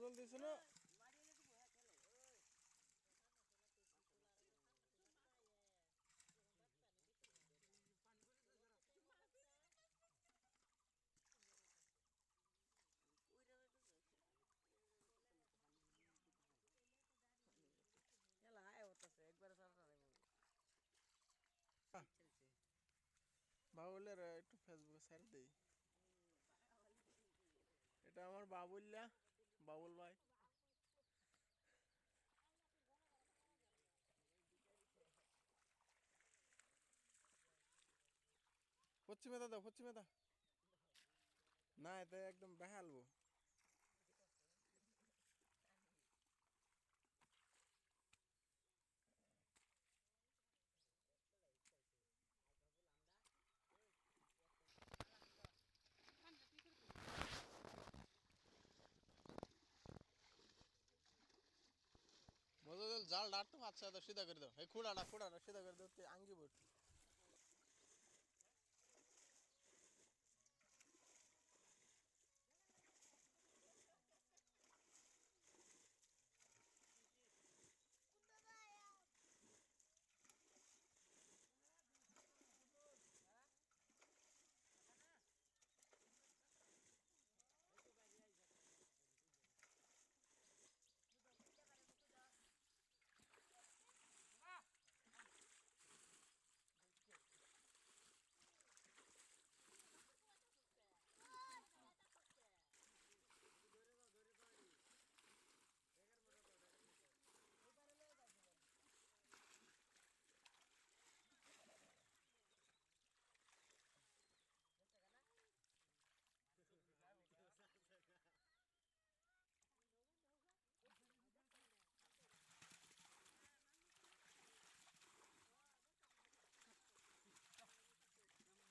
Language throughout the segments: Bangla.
জল দিছ না বাবুলের একটু ফেসবুকে ছেড়ে দেই। এটা আমার বাবুল্লা, বাবুল ভাই। পশ্চিমে দাও, পশ্চিমে দা না, এতে একদম বেহালবো। মজুদুল জাল ডাটতো আচ্ছা দাও, সিধা করে দাও। এই খুঁড়াটা সিধা করে দাও, আঙ্গি বোট।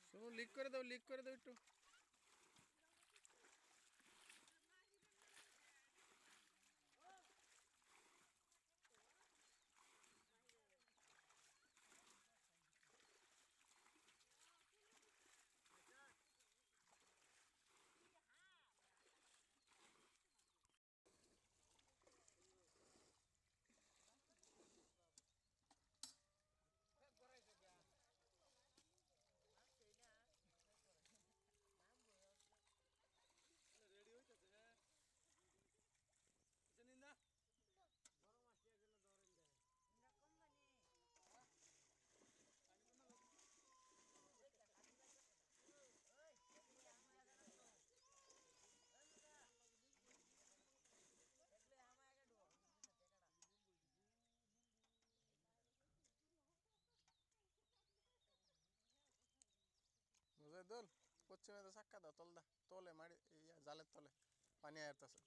শোনো, লিক করে দাও একটু। রেডি হইতেছে। হ্যাঁ নিন্দা বড় মাছ গেল ধরেন দেয় কোম্পানি মুজাহিদুল পশ্চিমে তো চাক্কা দাও, তলে মারি জালের তলে পানি আয়তাছে।